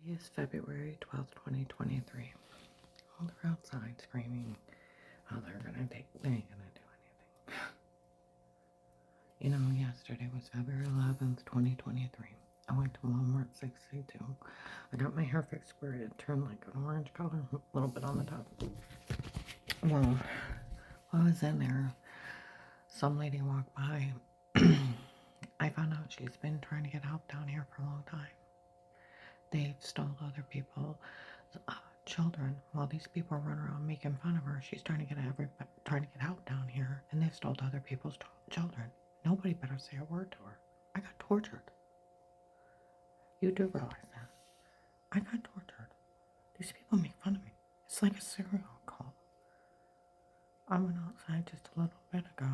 Is February 12th, 2023. Well, they're outside screaming how they ain't gonna do anything. You know, yesterday was February 11th, 2023. I went to Walmart 62. I got my hair fixed where it turned like an orange color, a little bit on the top. Well, while I was in there, some lady walked by. I found out she's been trying to get help down here for a long time. They've stole other people's children. While these people run around making fun of her, she's trying to get help down here, and they've stole other people's children. Nobody better say a word to her. I got tortured. You do realize that? I got tortured. These people make fun of me. It's like a serial call. I went outside just a little bit ago.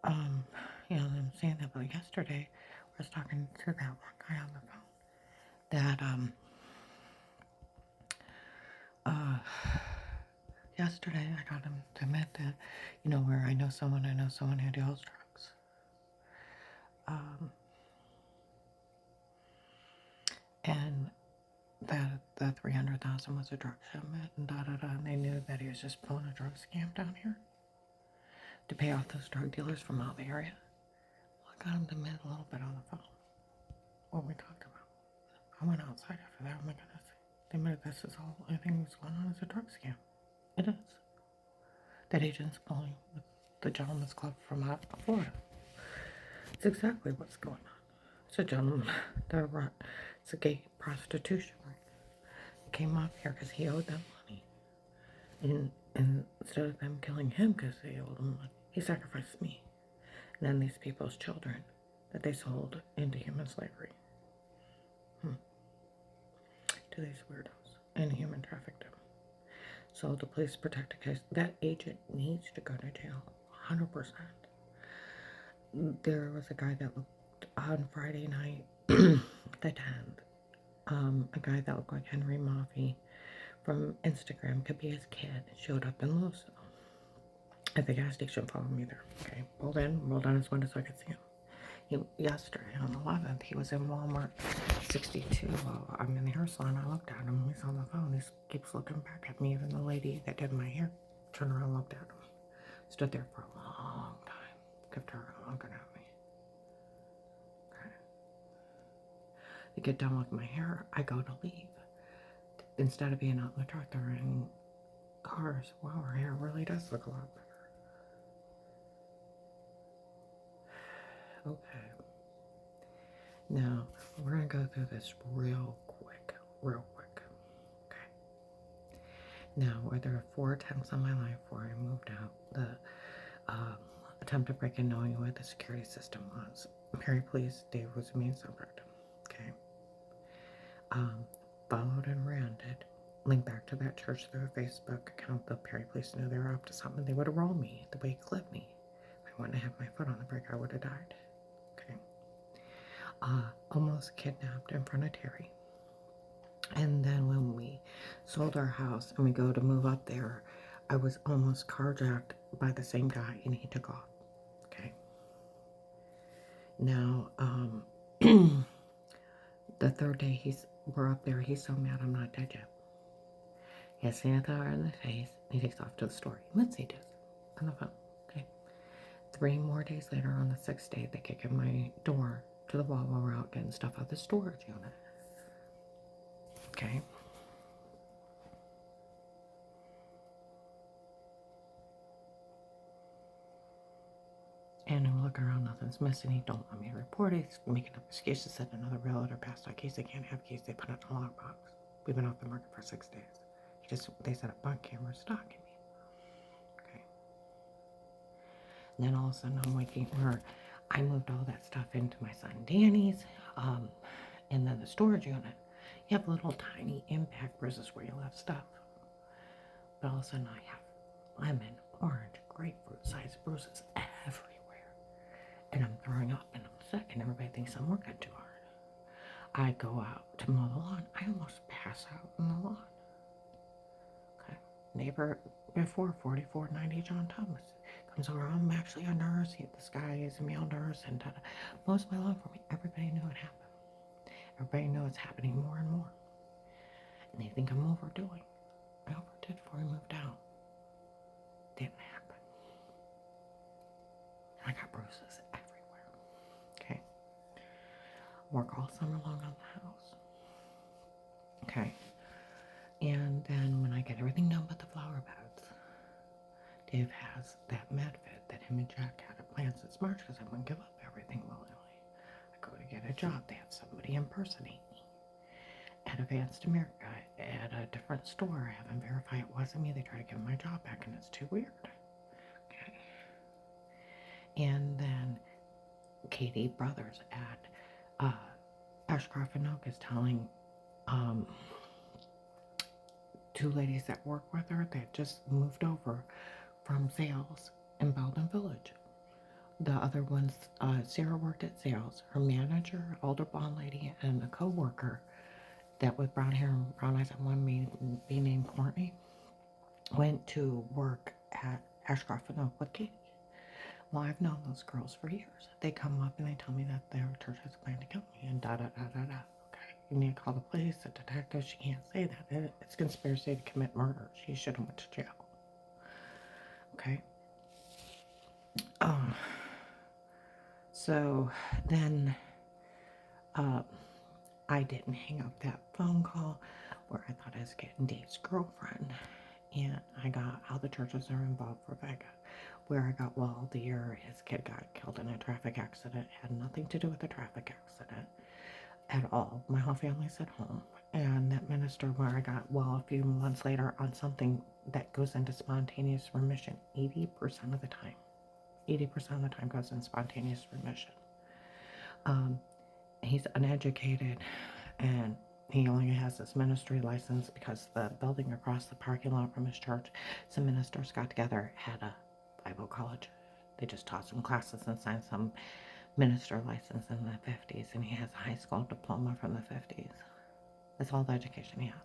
I'm saying that, but yesterday I was talking to that one guy on the phone that yesterday I got him to admit that, where I know someone who deals drugs. And that the 300,000 was a drug shipment and and they knew that he was just pulling a drug scam down here to pay off those drug dealers from out the area. Well, I got him to admit a little bit on the phone what we talked about. I went outside after that. Oh my goodness. They admitted this is all, everything that's going on is a drug scam. It is. That agent's pulling with the gentleman's club from out of Florida. It's exactly what's going on. It's a gentleman that run. It's a gay prostitution ring. He came up here because he owed them money. And instead of them killing him because they owed him money, he sacrificed me. And then these people's children that they sold into human slavery. To these weirdos. And human trafficked them. So the police protect the case. That agent needs to go to jail. 100%. There was a guy that looked on Friday night, the 10th. A guy that looked like Henry Maffey from Instagram, could be his kid, showed up in Louisville at the gas station. Followed me there. Okay, rolled down his window so I could see him. Yesterday on the 11th, he was in Walmart 62. While I'm in the hair salon, I looked at him. He's on the phone. He keeps looking back at me. Even the lady that did my hair turned around and looked at him. Stood there for a long time. Kept her looking at me. Okay. To get done with my hair, I go to leave. Instead of being out in the truck, they're in cars. Wow, her hair really does look a lot better. Okay. Now, we're going to go through this real quick. Okay. Now, there are 4 attempts on my life where I moved out. The attempt to break in knowing what the security system was. Perry Police, Dave was the main subject. Okay. Followed and ranted. Link back to that church through a Facebook account. The Perry Police knew they were up to something. They would have rolled me the way he clipped me. If I wouldn't have had my foot on the brake, I would have died. Okay. Almost kidnapped in front of Terry. And then when we sold our house and we go to move up there, I was almost carjacked by the same guy and he took off. Okay. Now, the third day we're up there, he's so mad I'm not dead yet. He has sanitizer in the face and he takes off to the store. Let's see this on the phone. Okay. 3 more days later, on the 6th day, they kick in my door to the wall while we're out getting stuff out of the storage unit. Okay. And I'm looking around, nothing's missing. He don't want me to report it. He's making up excuses that another realtor passed out keys. They can't have keys. They put it in a lockbox. We've been off the market for 6 days. They set up on camera stalking me. Okay. And then all of a sudden I'm waking where I moved all that stuff into my son Danny's, and then the storage unit. You have little tiny impact bruises where you left stuff. But all of a sudden I have lemon, orange, grapefruit sized bruises everywhere. And I'm throwing up and I'm sick and everybody thinks I'm working too hard. I go out to mow the lawn. I almost pass out on the lawn. Okay. Neighbor before 4490 John Thomas comes over. I'm actually a nurse. This guy is a male nurse and mows my lawn for me. Everybody knew it happened. Everybody knows it's happening more and more. And they think I'm overdoing. I overdid before I moved out. Didn't happen. I got bruises everywhere. Okay. Work all summer long on the house. Okay. And then when I get everything done with the flower beds, Dave has that MedFit that him and Jack had at plans since March because I wouldn't give up everything willingly. I go to get a job. They have somebody impersonate me. At Advanced America, at a different store, I haven't verified it wasn't me. They try to give my job back and it's too weird. Okay. And then Katie Brothers at Ashcroft and Oak is telling two ladies that work with her that just moved over from sales in Belden Village. The other ones, Sarah worked at sales. Her manager, older blonde lady, and a co-worker that with brown hair and brown eyes and one be named Courtney, went to work at Ashcroft and Oak with Katie. Well, I've known those girls for years. They come up and they tell me that their church has planned to kill me and da-da-da-da-da. Okay, you need to call the police, the detective. She can't say that. It's conspiracy to commit murder. She should have went to jail. Okay. So then I didn't hang up that phone call where I thought I was getting Dave's girlfriend. And I got how the churches are involved for Vega. Where I got, well, the year his kid got killed in a traffic accident had nothing to do with the traffic accident at all. My whole family's at home. And that minister where I got, well, a few months later on something that goes into spontaneous remission 80% of the time. 80% of the time goes in spontaneous remission. He's uneducated and he only has his ministry license because the building across the parking lot from his church, some ministers got together, had a Bible college. They just taught some classes and signed some minister license in the 50s, and he has a high school diploma from the 50s. That's all the education he has.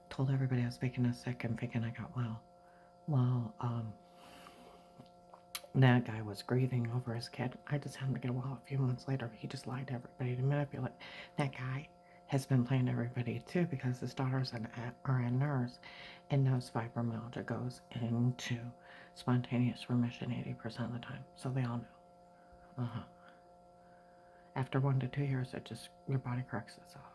Told everybody I was faking a sick and faking I got well. Well, that guy was grieving over his kid. I just happened to get well a few months later. He just lied to everybody to manipulate. That guy has been playing everybody too because his daughter's an RN nurse and knows fibromyalgia goes into spontaneous remission 80% of the time. So they all know. After 1 to 2 years, it just, your body corrects itself.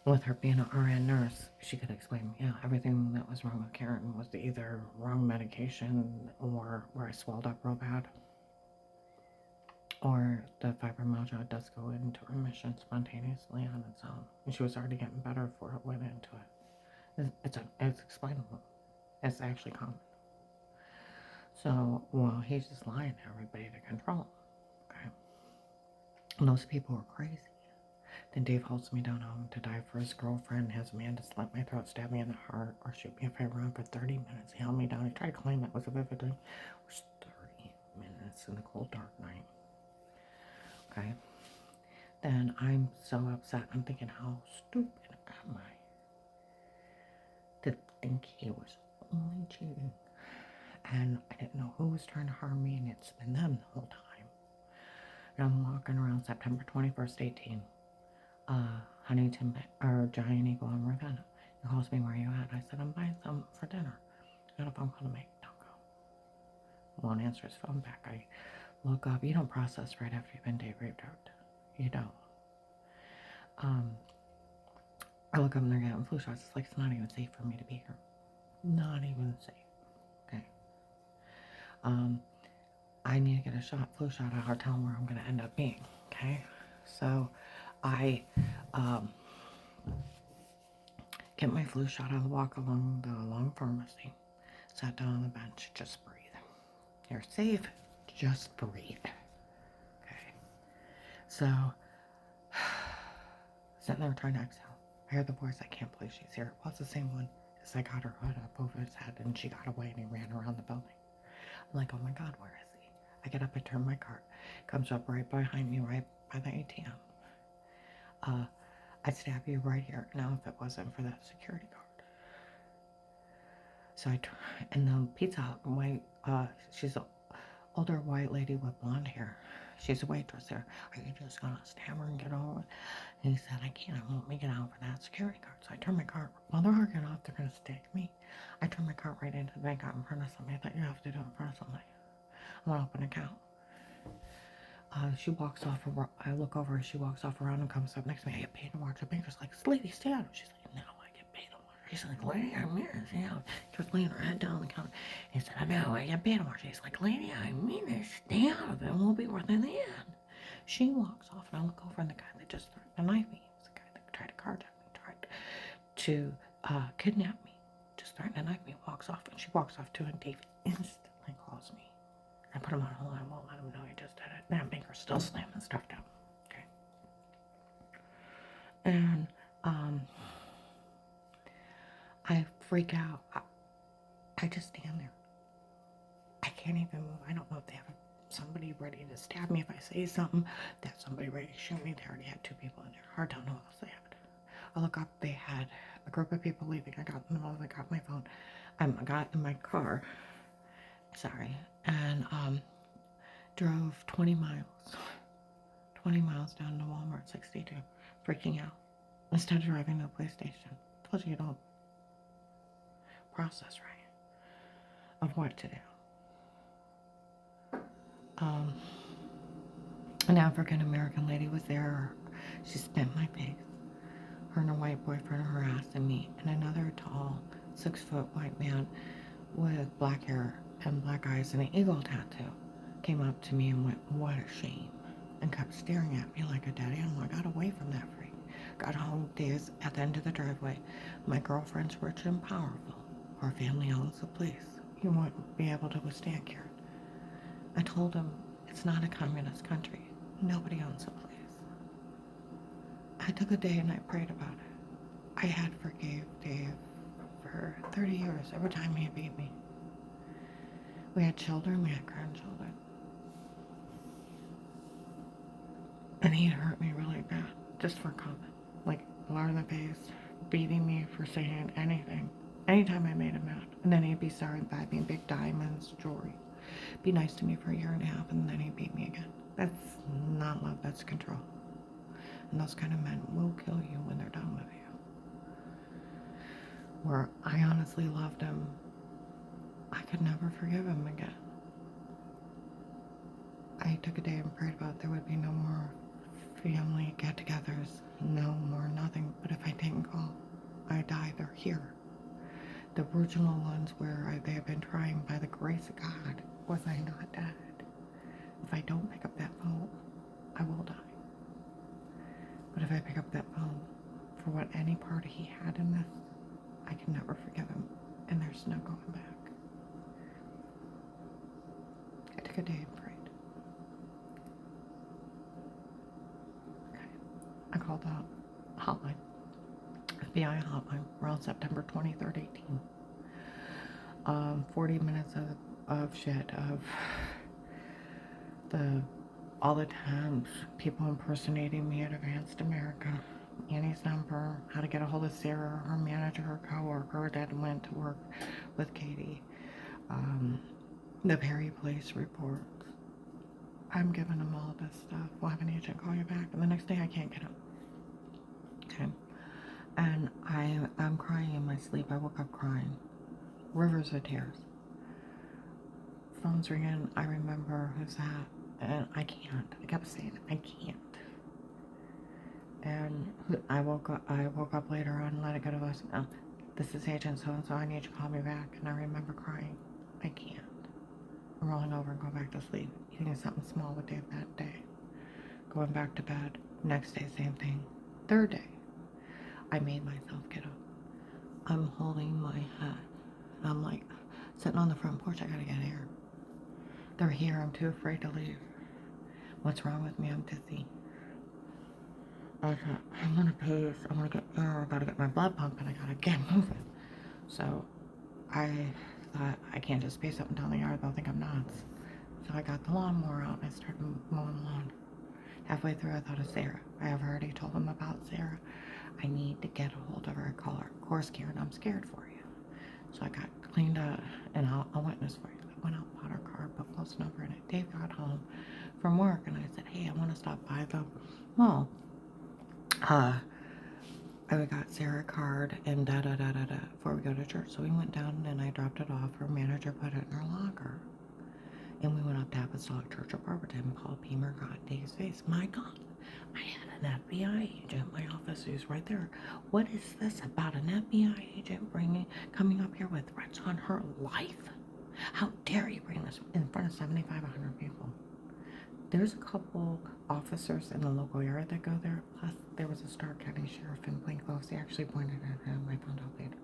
With her being an RN nurse, she could explain, yeah, everything that was wrong with Karen was either wrong medication or where I swelled up real bad. Or the fibromyalgia does go into remission spontaneously on its own. And she was already getting better before it went into it. It's explainable. It's actually common. So, well, he's just lying to everybody to control him. Okay? And those people were crazy. Then Dave holds me down home to die for his girlfriend, has Amanda slit my throat, stab me in the heart, or shoot me if I run for 30 minutes. He held me down. He tried to claim it was a vivid dream. It was 30 minutes in the cold, dark night. Okay? Then I'm so upset. I'm thinking, how stupid am I to think he was only cheating? And I didn't know who was trying to harm me, and it's been them the whole time. And I'm walking around September 21st, 18. Huntington, or Giant Eagle in Ravenna. He calls me, where are you at? I said, I'm buying some for dinner. I got a phone call to make. Don't go. Won't answer his phone back. I look up. You don't process right after you've been date raped out. You don't. I look up and they're getting flu shots. It's like, it's not even safe for me to be here. Not even safe. Okay. I need to get a flu shot at our town where I'm going to end up being. Okay. So I get my flu shot on the walk along the long pharmacy. Sat down on the bench. Just breathe. You're safe. Just breathe. Okay. So, sitting there trying to exhale. I hear the voice. I can't believe she's here. Well, it's the same one as I got her hood up over his head and she got away and he ran around the building. I'm like, oh my God, where is he? I get up, I turn my car. Comes up right behind me, right by the ATM. I'd stab you right here now if it wasn't for that security guard. So and the Pizza Hut white, she's an older white lady with blonde hair. She's a waitress there. Are you just gonna stab her and get on? He said, I can't, I won't make it out for that security guard. So I turned my car, while they're hooking off, they're going to stick me. I turned my car right into the bank out in front of somebody. I thought you have to do it in front of somebody. I want to open an account. She walks off, I look over and she walks off around and comes up next to me. I get paid to watch. The banker's like, lady, stay out. She's like, no, I get paid to watch. He's like, lady, I'm here. Stay out. She was laying her head down on the counter. He said, I know, I get paid to watch. He's like, lady, I mean it. Stay out of it. We'll be worth it in the end. She walks off and I look over and the guy that just threatened to knife me, was the guy that tried to carjack me, tried to kidnap me, just threatened to knife me, walks off. And she walks off too, and Dave instantly calls me. I put him on hold. I won't let him know I just did it. That banker's still slamming stuff down. Okay. And I freak out. I just stand there. I can't even move. I don't know if they have somebody ready to stab me if I say something. They have somebody ready to shoot me. They already had 2 people in there. Hard to know what else they had. I look up. They had a group of people leaving. I got in the middle. I got my phone. I got in my car. Sorry. And drove 20 miles down to Walmart 62, freaking out. Instead of driving to the police station. Told you don't process right of what to do. An African American lady was there. She spit my face. Her and her white boyfriend are harassing me, and another tall, 6-foot white man with black hair and black eyes and an eagle tattoo came up to me and went, what a shame, and kept staring at me like a dead animal. I got away from that freak. Got home days at the end of the driveway. My girlfriend's rich and powerful. Her family owns the place. You won't be able to withstand Karen. I told him it's not a communist country. Nobody owns the place. I took a day and I prayed about it. I had forgave Dave for 30 years every time he beat me. We had children, we had grandchildren. And he hurt me really bad, just for a comment. Like, lower the face, beating me for saying anything. Anytime I made him mad. And then he'd be sorry and buy me big diamonds, jewelry. Be nice to me for a year and a half, and then he'd beat me again. That's not love, that's control. And those kind of men will kill you when they're done with you. Where I honestly loved him, I could never forgive him again. I took a day and prayed about there would be no more family get-togethers, no more nothing. But if I didn't call, I die. They're here. The original ones where they have been trying, by the grace of God, was I not dead. If I don't pick up that phone, I will die. But if I pick up that phone, for what any part he had in this, I can never forgive him, and there's no going back. I took a day and prayed. Okay. I called the hotline, FBI hotline, around September 23rd, 18. 40 minutes of shit, of all the times people impersonating me at Advanced America, Annie's number, how to get a hold of Sarah, her manager, her coworker that went to work with Katie, the Perry Place reports. I'm giving them all this stuff. We'll have an agent call you back, and the next day I can't get him. Okay, and I'm crying in my sleep. I woke up crying, rivers of tears. Phone's ringing. I remember who's that. And I can't. I kept saying it. I can't. And I woke up later on and let it go to voicemail. This is Agent so-and-so. I need you to call me back. And I remember crying. I can't. I'm rolling over and going back to sleep. Eating something small with Dave that day. Going back to bed. Next day, same thing. Third day, I made myself get up. I'm holding my head. And I'm like, sitting on the front porch. I gotta get air. They're here. I'm too afraid to leave. What's wrong with me? I'm dizzy. I want to pace. I want to get air. I gotta get my blood pumping. I gotta get moving. So I thought, I can't just pace up and down the yard. They'll think I'm nuts. So I got the lawnmower out and I started mowing the lawn. Halfway through, I thought of Sarah. I have already told them about Sarah. I need to get a hold of her. Call her. Of course, Karen, I'm scared for you. So I got cleaned up, and I'll witness for you. I went out, bought her car, put close number in it. Dave got home from work, and I said, hey, I want to stop by the mall. I got Sarah a card and da da da da da before we go to church. So we went down and I dropped it off. Her manager put it in her locker. And we went up to Apostolic Church of Barberton. Paul Pemer got Dave's face. My God, I had an FBI agent in my office who's right there. What is this about an FBI agent coming up here with threats on her life? How dare you bring this in front of 7,500 people? There's a couple officers in the local area that go there. Plus, there was a Stark County Sheriff in Plain Clothes. They actually pointed at him. I found out later.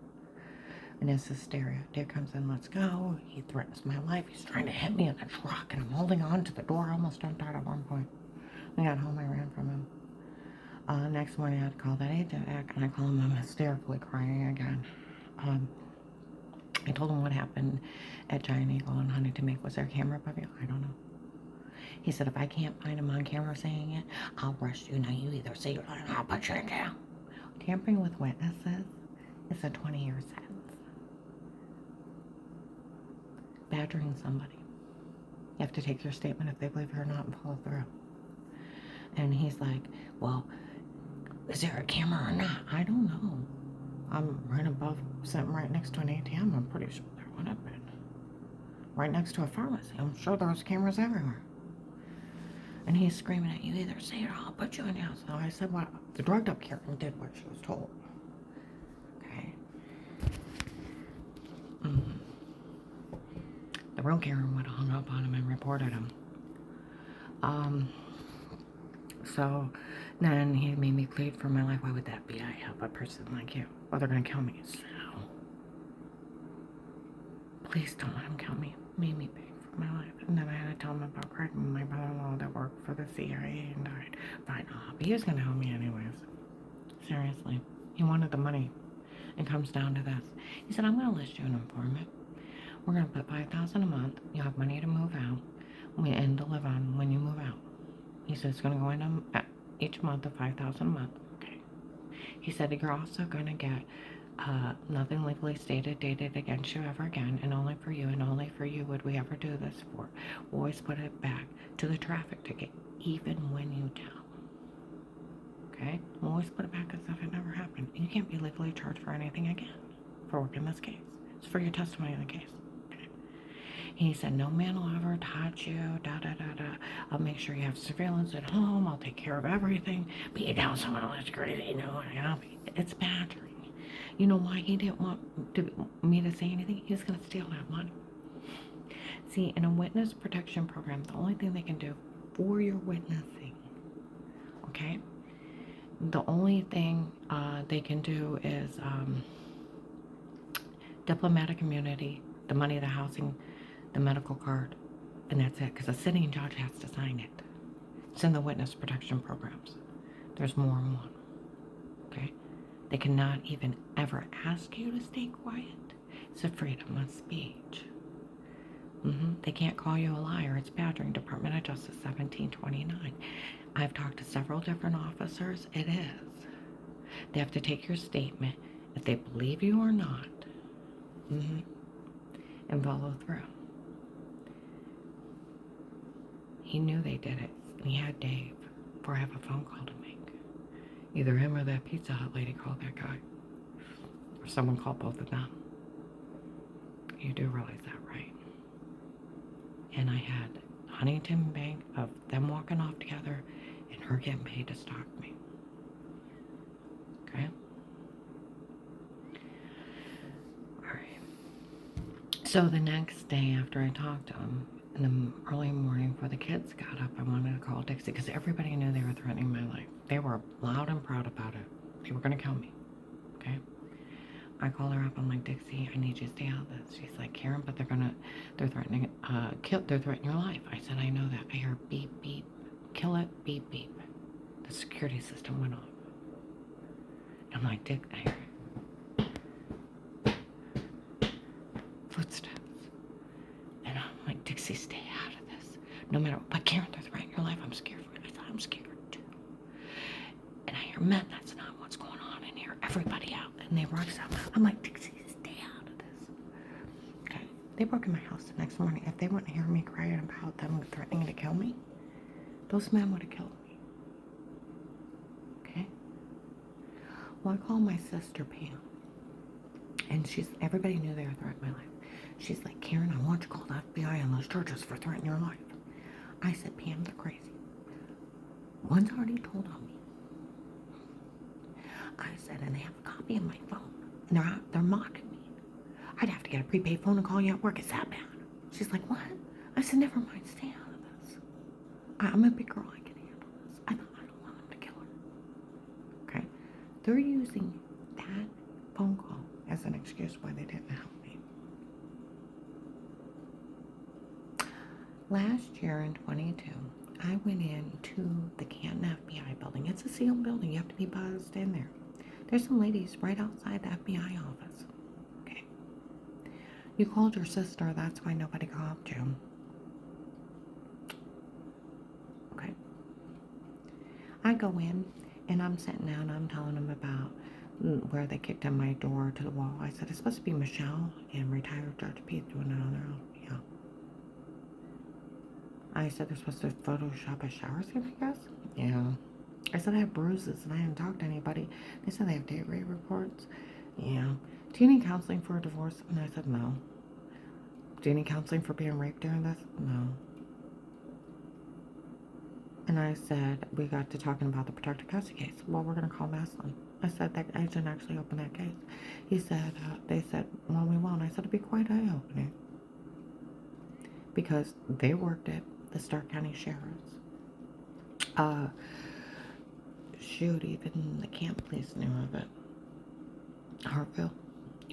And it's hysteria. Dave comes in, let's go. He threatens my life. He's trying to hit me in the truck, and I'm holding on to the door. I almost jumped out at one point. I got home, I ran from him. Next morning, I had to call that agent back, and I call him, I'm hysterically crying again. I told him what happened at Giant Eagle and Huntington Make. Was there a camera above you? I don't know. He said, if I can't find him on camera saying it, I'll arrest you. Now you either say it or I'll put you in jail. Tampering with witnesses is a 20-year sentence. Badgering somebody. You have to take their statement if they believe it or not and follow through. And he's like, well, is there a camera or not? I don't know. I'm right above, sitting right next to an ATM. I'm pretty sure there would have been. Right next to a pharmacy. I'm sure there's cameras everywhere. And he's screaming at you, either say it or I'll put you in jail. So I said, well, the drugged up Karen did what she was told. Okay. The real Karen would have hung up on him and reported him. So then he made me plead for my life. Why would that be? I help a person like you. Well, they're going to kill me. So please don't let him kill me. Made me beg for my life. And then I had to tell him about Craig, my brother-in-law that worked for the CIA and died. Fine, but he was going to help me anyways. Seriously. He wanted the money. It comes down to this. He said, I'm going to list you an informant. We're going to put $5,000 a month. You have money to move out and to live on when you move out. He said it's going to go into each month of $5,000 a month. Okay. He said you're also going to get nothing legally stated, dated against you ever again, and only for you would we ever do this for. We'll always put it back to the traffic ticket, even when you tell. Okay? We'll always put it back as if it never happened. And you can't be legally charged for anything again for working this case. It's for your testimony in the case. He said, no man will ever touch you, I'll make sure you have surveillance at home. I'll take care of everything. But you know someone else crazy, you know. It's badgering. You know why he didn't want me to say anything? He was going to steal that money. See, in a witness protection program, the only thing they can do for your witnessing, okay, the only thing they can do is diplomatic immunity, the money, the housing, the medical card, and that's it, because a sitting judge has to sign it. It's in the witness protection programs. There's more than one. Okay? They cannot even ever ask you to stay quiet. It's a freedom of speech. They can't call you a liar. It's badgering. Department of Justice 1729. I've talked to several different officers. It is. They have to take your statement, if they believe you or not, and follow through. He knew they did it, and he had Dave before I have a phone call to make. Either him or that Pizza Hut lady called that guy. Or someone called both of them. You do realize that, right? And I had Huntington Bank of them walking off together and her getting paid to stalk me. Okay? Alright. So the next day after I talked to him, in the early morning before the kids got up, I wanted to call Dixie because everybody knew they were threatening my life. They were loud and proud about it. They were going to kill me. Okay? I call her up. I'm like, Dixie, I need you to stay out of this. She's like, Karen, but they're threatening, they're threatening your life. I said, I know that. I hear beep, beep, kill it, beep, beep. The security system went off. I'm like, Dick, I hear footsteps. And I'm like, Dixie, stay out of this. No matter what. But Karen, they're threatening your life. I'm scared for it. I thought I'm scared too. And I hear, men, that's not what's going on in here. Everybody out. And they rush out. I'm like, Dixie, stay out of this. Okay. They broke in my house the next morning. If they wouldn't hear me crying about them threatening to kill me, those men would have killed me. Okay? Well, I called my sister Pam, and everybody knew they were threatening my life. She's like, Karen, I want you to call the FBI on those charges for threatening your life. I said, Pam, they're crazy. One's already told on me. I said, and they have a copy of my phone, and they're mocking me. I'd have to get a prepaid phone and call you at work. It's that bad. She's like, what? I said, never mind, stay out of this. I'm a big girl, I can handle this. I don't want them to kill her. Okay? They're using that phone call as an excuse why they didn't help me. Last year in 22, I went into the Canton FBI building. It's a sealed building. You have to be buzzed in there. There's some ladies right outside the FBI office. Okay. You called your sister. That's why nobody called you. Okay. I go in, and I'm sitting down. I'm telling them about where they kicked in my door to the wall. I said, it's supposed to be Michelle and retired Judge Pete doing it on their own. Yeah. I said, they're supposed to Photoshop a shower scene, I guess? Yeah. I said, I have bruises and I haven't talked to anybody. They said they have date rape reports. Yeah. Do you need counseling for a divorce? And I said, no. Do you need counseling for being raped during this? No. And I said, we got to talking about the protected custody case. Well, we're going to call Maslin. I said, that agent actually opened that case. He said, they said, well, we won't. I said, it'd be quite eye-opening. Because they worked at the Stark County Sheriff's. Shoot, even the camp police knew of it. Hartville.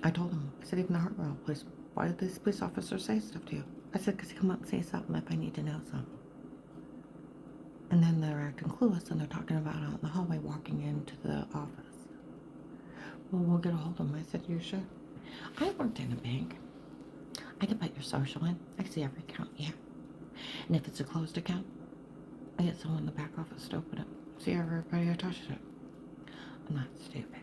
I told him, I said, even the Hartville police, why did this police officer say stuff to you? I said, because he come up and say something if I need to know something. And then they're acting clueless and they're talking about out in the hallway walking into the office. Well, we'll get a hold of them. I said, you should. I worked in a bank. I can put your social in. I see every account, yeah. And if it's a closed account, I get someone in the back office to open it. See everybody who touches it. I'm not stupid.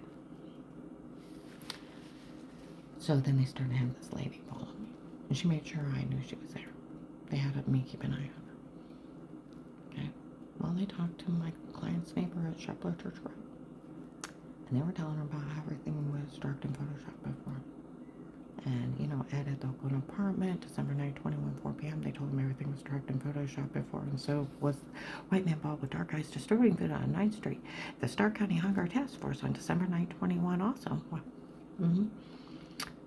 So then they started having this lady follow me. And she made sure I knew she was there. They had me keep an eye on her. Okay. Well, they talked to my client's neighbor at Shepler Church Road. And they were telling her about how everything was darked in Photoshop before. And, you know, Ed at the Oakland apartment, December 9, 21, 4 p.m. They told him everything was darked in Photoshop before. And so was white man involved with dark eyes disturbing food on 9th Street. The Stark County Hunger Task Force on December 9, 21 also. Well,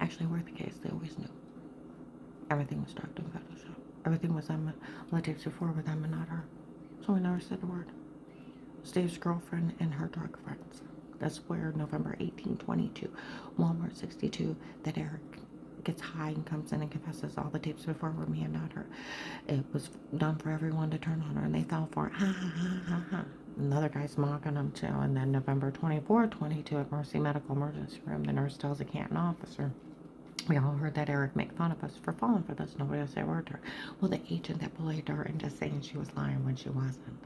actually worth the case. They always knew. Everything was darked in Photoshop. Everything was on the tapes before with them and not her. So we never said a word. It was Dave's girlfriend and her drug friends. That's where November 1822, Walmart 62, that Eric gets high and comes in and confesses all the tapes before were me and not her. It was done for everyone to turn on her, and they fell for it. Ha, ha, ha, ha, ha. Another guy's mocking them, too. And then November 24, 22, at Mercy Medical Emergency Room, the nurse tells a Canton officer, we all heard that Eric make fun of us for falling for this. Nobody will say a word to her. Well, the agent that bullied her into saying she was lying when she wasn't.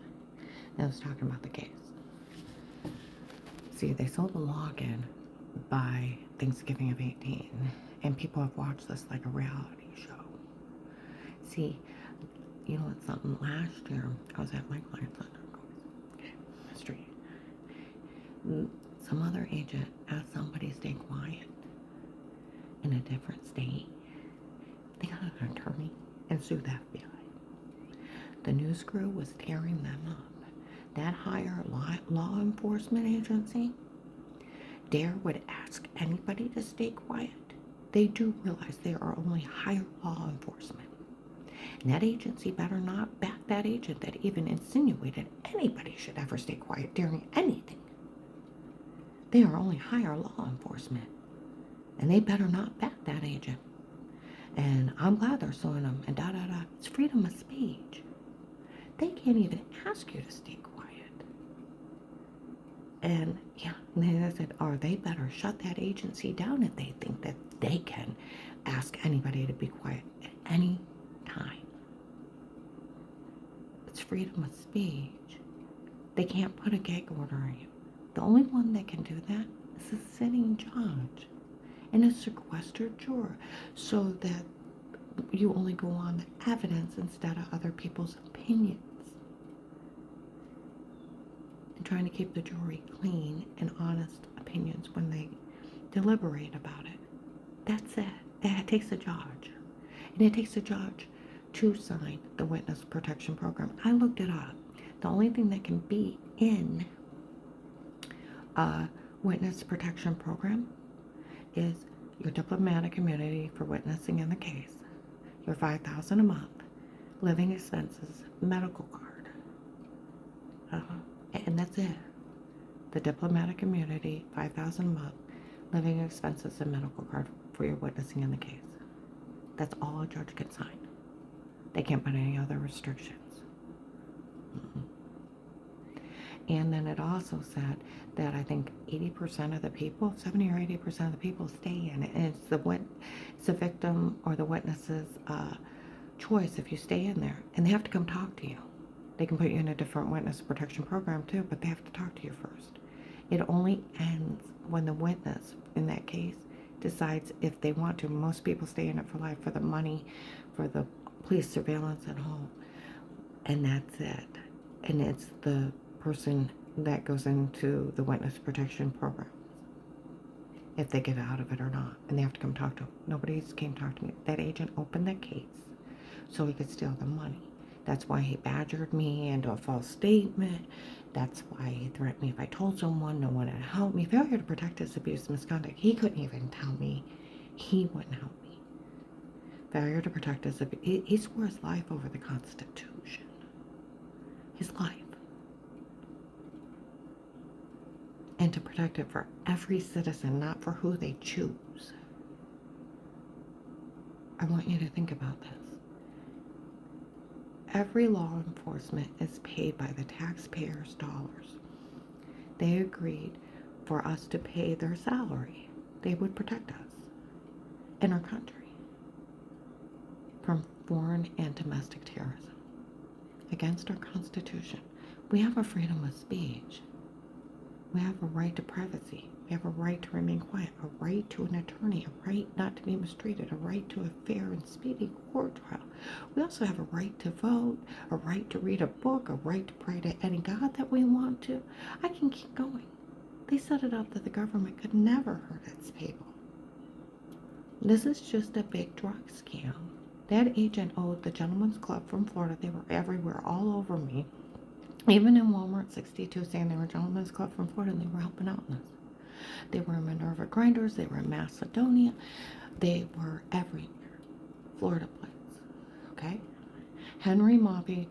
They was talking about the case. See, they sold the login by Thanksgiving of 18, and people have watched this like a reality show. See, you know what's something? Last year, I was at my client's street. Some other agent asked somebody to stay quiet in a different state. They got an attorney and sued the FBI. The news crew was tearing them up. That higher law enforcement agency, Dare would ask anybody to stay quiet. They do realize they are only higher law enforcement. And that agency better not back that agent that even insinuated anybody should ever stay quiet during anything. They are only higher law enforcement. And they better not back that agent. And I'm glad they're suing them and da-da-da. It's freedom of speech. They can't even ask you to stay quiet. And yeah, they said, or they better shut that agency down if they think that they can ask anybody to be quiet at any time. It's freedom of speech. They can't put a gag order on you. The only one that can do that is a sitting judge and a sequestered juror, so that you only go on the evidence instead of other people's opinions. And trying to keep the jury clean and honest opinions when they deliberate about it. That's it. It takes a judge. And it takes a judge to sign the witness protection program. I looked it up. The only thing that can be in a witness protection program is your diplomatic immunity for witnessing in the case, your $5,000 a month, living expenses, medical card, and that's it. The diplomatic immunity, $5,000 a month, living expenses, and medical card for your witnessing in the case. That's all a judge can sign. They can't put any other restrictions. And then it also said that I think 80% of the people, 70 or 80% of the people stay in it. And it's the victim or the witness's choice if you stay in there. And they have to come talk to you. They can put you in a different witness protection program too, but they have to talk to you first. It only ends when the witness in that case decides if they want to. Most people stay in it for life, for the money, for the police surveillance at home. And that's it. And it's the person that goes into the witness protection program, if they get out of it or not, and they have to come talk to them. Nobody's came talk to me. That agent opened the case so he could steal the money. That's why he badgered me into a false statement. That's why he threatened me if I told someone, no one would help me. Failure to protect is abuse, misconduct. He couldn't even tell me. He wouldn't help me. Failure to protect is abuse. He swore his life over the Constitution. His life. And to protect it for every citizen, not for who they choose. I want you to think about this. Every law enforcement is paid by the taxpayers' dollars. They agreed for us to pay their salary. They would protect us and our country from foreign and domestic terrorism against our Constitution. We have a freedom of speech. We have a right to privacy. We have a right to remain quiet, a right to an attorney, a right not to be mistreated, a right to a fair and speedy court trial. We also have a right to vote, a right to read a book, a right to pray to any God that we want to. I can keep going. They set it up that the government could never hurt its people. This is just a big drug scam. That agent owed the Gentlemen's Club from Florida. They were everywhere, all over me. Even in Walmart 62, saying they were Gentlemen's Club from Florida, and they were helping out in this. They were in Minerva Grinders. They were in Macedonia. They were everywhere. Florida plates. Okay? Henry Moppy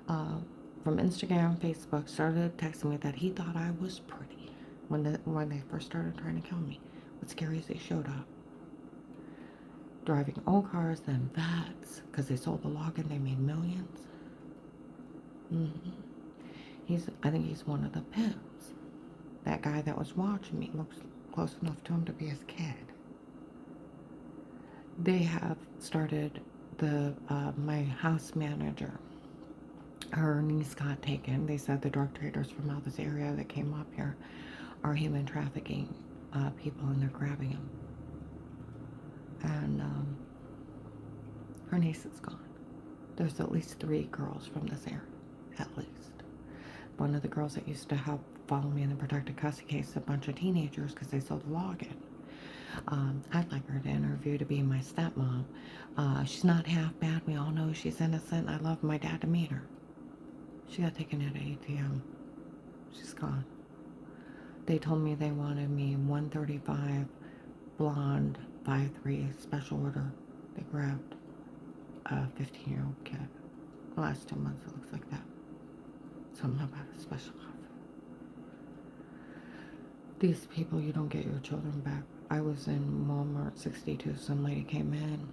from Instagram, Facebook started texting me that he thought I was pretty when they first started trying to kill me. What's scary is they showed up. Driving old cars, then vets, because they sold the login. They made millions. I think he's one of the pimps. That guy that was watching me looks close enough to him to be his kid. They have started my house manager. Her niece got taken. They said the drug traders from out this area that came up here are human trafficking people, and they're grabbing them. And her niece is gone. There's at least 3 girls from this area, at least. One of the girls that used to help follow me in the protected custody case, a bunch of teenagers, because they sold the login. I'd like her to interview to be my stepmom. She's not half bad. We all know she's innocent. I love my dad to meet her. She got taken at ATM. She's gone. They told me they wanted me 135, blonde, 5'3", special order. They grabbed a 15-year-old kid. The last 2 months it looks like that. Something about a special outfit. These people, you don't get your children back. I was in Walmart 62. Some lady came in.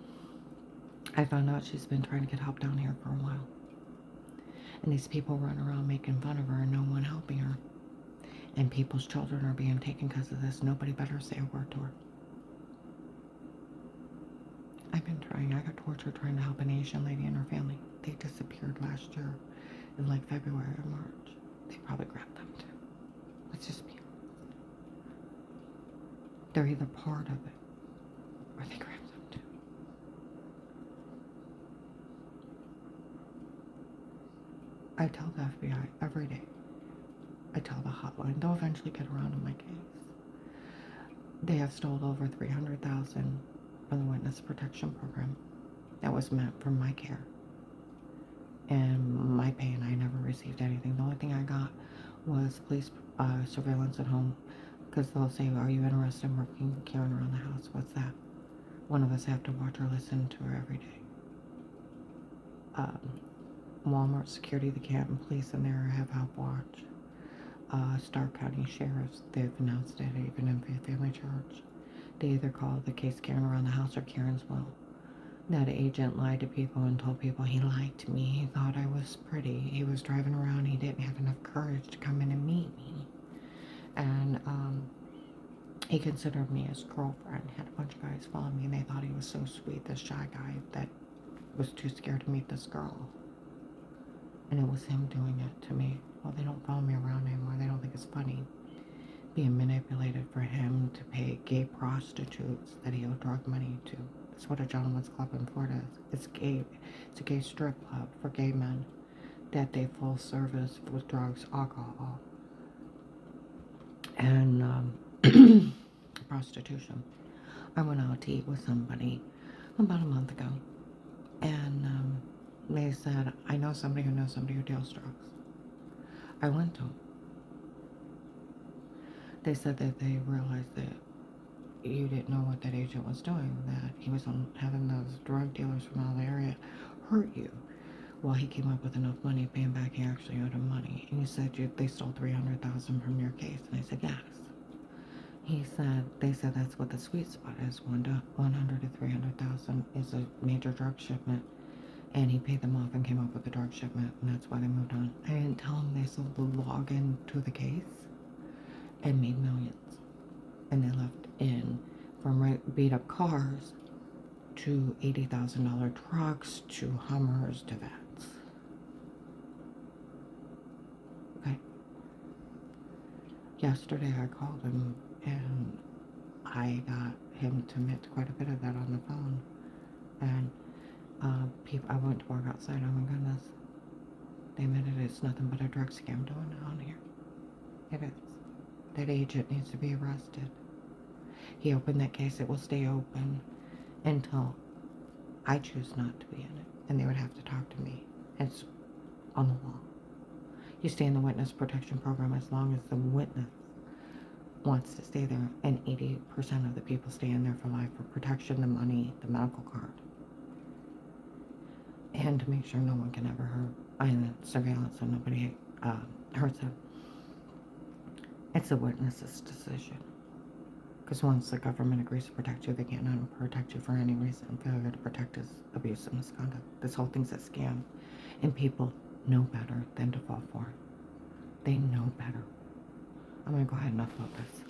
I found out she's been trying to get help down here for a while. And these people run around making fun of her and no one helping her. And people's children are being taken because of this. Nobody better say a word to her. I've been trying. I got tortured trying to help an Asian lady and her family. They disappeared last year in like February or March. They probably grabbed them too. Let's just be honest. They're either part of it or they grabbed them too. I tell the FBI every day. I tell the hotline. They'll eventually get around to my case. They have stole over $300,000 from the witness protection program that was meant for my care and my pay, and I never received anything. The only thing I got was police surveillance at home, because they'll say, are you interested in working Karen around the house? What's that? One of us have to watch or listen to her every day. Walmart security, the Canton police in there have help watch. Stark County Sheriffs, they've announced it, even in Faith Family Church. They either call the case Karen around the house or Karen's will. That agent lied to people and told people he liked me. He thought I was pretty. He was driving around. He didn't have enough courage to come in and meet me. And he considered me his girlfriend. Had a bunch of guys follow me, and they thought he was so sweet, this shy guy that was too scared to meet this girl. And it was him doing it to me. Well, they don't follow me around anymore. They don't think it's funny. Being manipulated for him to pay gay prostitutes that he owed drug money to. That's what a gentleman's club in Florida is. It's gay. It's a gay strip club for gay men that they full service with drugs, alcohol, and prostitution. I went out to eat with somebody about a month ago, and they said, I know somebody who knows somebody who deals drugs. I went to them. They said that they realized that you didn't know what that agent was doing, that he was having those drug dealers from all the area hurt you. Well, he came up with enough money to pay him back. He actually owed him money. And he said, they stole $300,000 from your case. And I said, yes. They said that's what the sweet spot is. 100 to 300,000 is a major drug shipment. And he paid them off and came up with the drug shipment. And that's why they moved on. I didn't tell him they sold the login to the case and made millions. And they left in from beat up cars to $80,000 trucks to Hummers to Vets. Okay. Yesterday I called him and I got him to admit quite a bit of that on the phone. And I went to walk outside. Oh my goodness. They admitted it's nothing but a drug scam going on here. It is. That agent needs to be arrested. He opened that case. It will stay open until I choose not to be in it. And they would have to talk to me. It's on the law. You stay in the witness protection program as long as the witness wants to stay there. And 80% of the people stay in there for life, for protection, the money, the medical card. And to make sure no one can ever hurt. And surveillance so nobody hurts them. It's a witness's decision. Because once the government agrees to protect you, they can't protect you for any reason. Failure to protect is abuse and misconduct. This whole thing's a scam. And people know better than to fall for it. They know better. I'm going to go ahead and upload this.